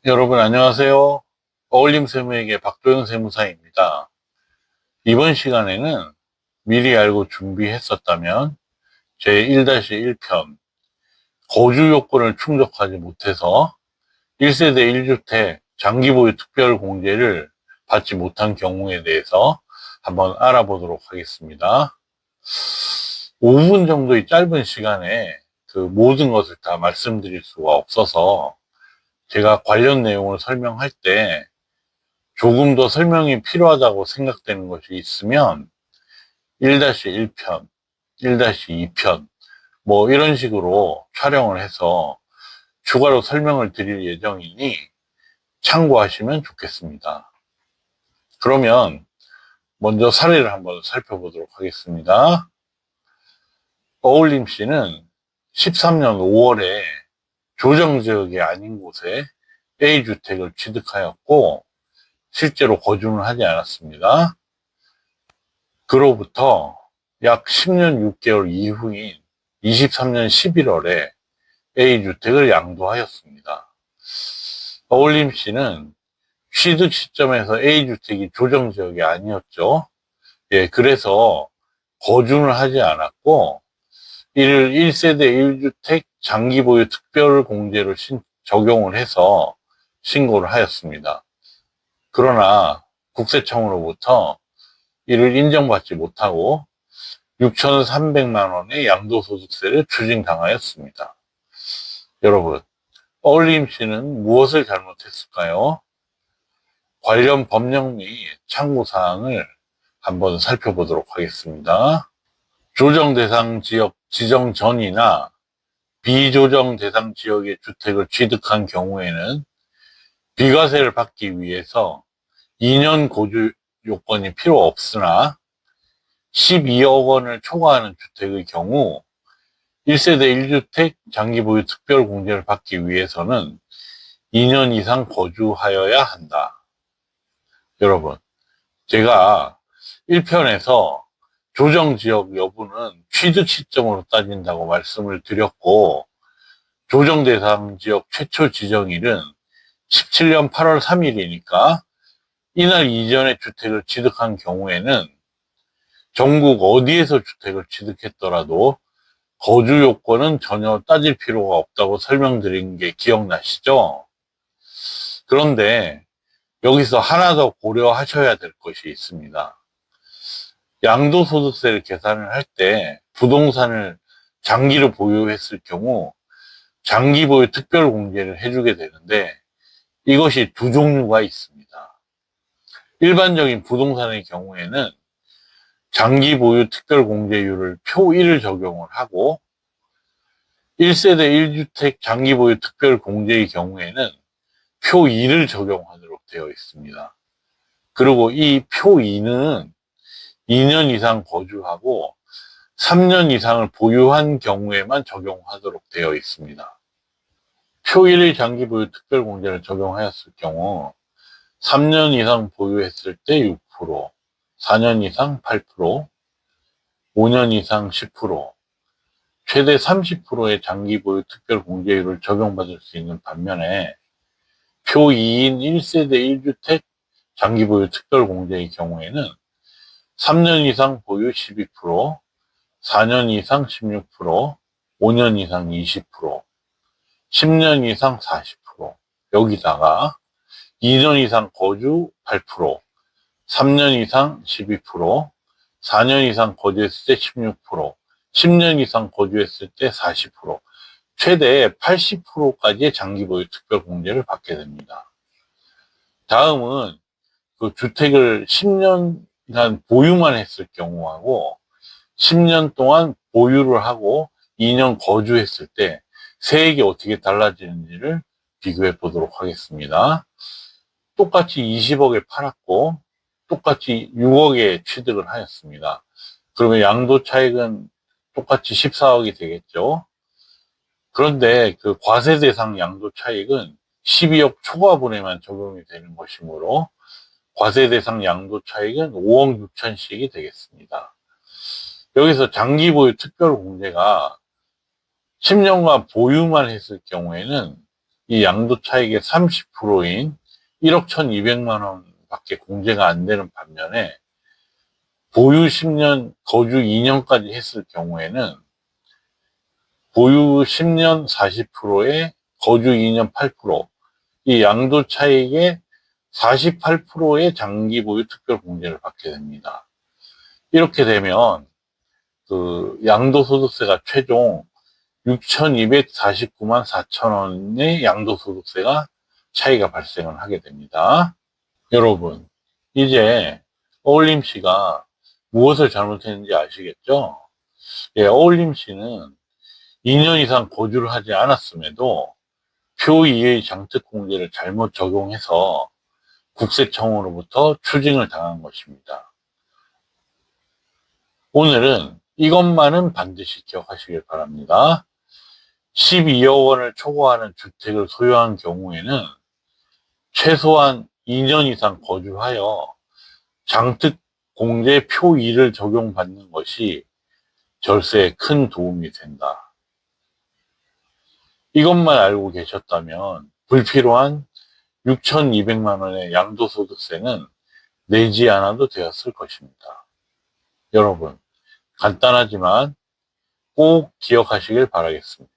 여러분 안녕하세요. 어울림 세무에게 박도영 세무사입니다. 이번 시간에는 미리 알고 준비했었다면 제1-1편 거주 요건을 충족하지 못해서 1세대 1주택 장기보유 특별공제를 받지 못한 경우에 대해서 한번 알아보도록 하겠습니다. 5분 정도의 짧은 시간에 그 모든 것을 다 말씀드릴 수가 없어서 제가 관련 내용을 설명할 때 조금 더 설명이 필요하다고 생각되는 것이 있으면 1-1편, 1-2편 뭐 이런 식으로 촬영을 해서 추가로 설명을 드릴 예정이니 참고하시면 좋겠습니다. 그러면 먼저 사례를 한번 살펴보도록 하겠습니다. 어울림 씨는 13년 5월에 조정지역이 아닌 곳에 A주택을 취득하였고 실제로 거주는 하지 않았습니다. 그로부터 약 10년 6개월 이후인 23년 11월에 A주택을 양도하였습니다. 어울림 씨는 취득 시점에서 A주택이 조정지역이 아니었죠. 예, 그래서 거주는 하지 않았고 이를 1세대 1주택 장기보유 특별공제로 적용을 해서 신고를 하였습니다. 그러나 국세청으로부터 이를 인정받지 못하고 6,300만 원의 양도소득세를 추징당하였습니다. 여러분, 어울림 씨는 무엇을 잘못했을까요? 관련 법령 및 참고사항을 한번 살펴보도록 하겠습니다. 조정 대상 지역 지정 전이나 비조정 대상 지역의 주택을 취득한 경우에는 비과세를 받기 위해서 2년 거주 요건이 필요 없으나 12억 원을 초과하는 주택의 경우 1세대 1주택 장기보유 특별공제를 받기 위해서는 2년 이상 거주하여야 한다. 여러분, 제가 1편에서 조정지역 여부는 취득 시점으로 따진다고 말씀을 드렸고 조정 대상 지역 최초 지정일은 17년 8월 3일이니까 이날 이전에 주택을 취득한 경우에는 전국 어디에서 주택을 취득했더라도 거주 요건은 전혀 따질 필요가 없다고 설명드린 게 기억나시죠? 그런데 여기서 하나 더 고려하셔야 될 것이 있습니다. 양도소득세를 계산을 할 때 부동산을 장기로 보유했을 경우 장기보유 특별공제를 해주게 되는데 이것이 두 종류가 있습니다. 일반적인 부동산의 경우에는 장기보유 특별공제율을 표 1을 적용을 하고 1세대 1주택 장기보유 특별공제의 경우에는 표 2를 적용하도록 되어 있습니다. 그리고 이 표 2는 2년 이상 거주하고 3년 이상을 보유한 경우에만 적용하도록 되어 있습니다. 표 1의 장기보유 특별공제를 적용하였을 경우 3년 이상 보유했을 때 6%, 4년 이상 8%, 5년 이상 10%, 최대 30%의 장기보유 특별공제율을 적용받을 수 있는 반면에 표 2인 1세대 1주택 장기보유 특별공제의 경우에는 3년 이상 보유 12%, 4년 이상 16%, 5년 이상 20%, 10년 이상 40%, 여기다가 2년 이상 거주 8%, 3년 이상 12%, 4년 이상 거주했을 때 16%, 10년 이상 거주했을 때 40%, 최대 80%까지의 장기보유 특별공제를 받게 됩니다. 다음은 그 주택을 10년간 보유만 했을 경우하고 10년 동안 보유를 하고 2년 거주했을 때 세액이 어떻게 달라지는지를 비교해 보도록 하겠습니다. 똑같이 20억에 팔았고 똑같이 6억에 취득을 하였습니다. 그러면 양도 차익은 똑같이 14억이 되겠죠. 그런데 그 과세 대상 양도 차익은 12억 초과분에만 적용이 되는 것이므로 과세 대상 양도 차익은 5억 6천씩이 되겠습니다. 여기서 장기 보유 특별 공제가 10년간 보유만 했을 경우에는 이 양도 차익의 30%인 1억 1,200만 원 밖에 공제가 안 되는 반면에 보유 10년, 거주 2년까지 했을 경우에는 보유 10년 40%에 거주 2년 8%, 이 양도 차익의 48%의 장기 보유 특별 공제를 받게 됩니다. 이렇게 되면 그 양도소득세가 최종 6,249만 4천 원의 양도소득세가 차이가 발생을 하게 됩니다. 여러분, 이제 어울림씨가 무엇을 잘못했는지 아시겠죠? 예, 어울림씨는 2년 이상 거주를 하지 않았음에도 표 2의 장특공제를 잘못 적용해서 국세청으로부터 추징을 당한 것입니다. 오늘은 이것만은 반드시 기억하시길 바랍니다. 12억 원을 초과하는 주택을 소유한 경우에는 최소한 2년 이상 거주하여 장특공제 표 2를 적용받는 것이 절세에 큰 도움이 된다. 이것만 알고 계셨다면 불필요한 6,200만 원의 양도소득세는 내지 않아도 되었을 것입니다. 여러분, 간단하지만 꼭 기억하시길 바라겠습니다.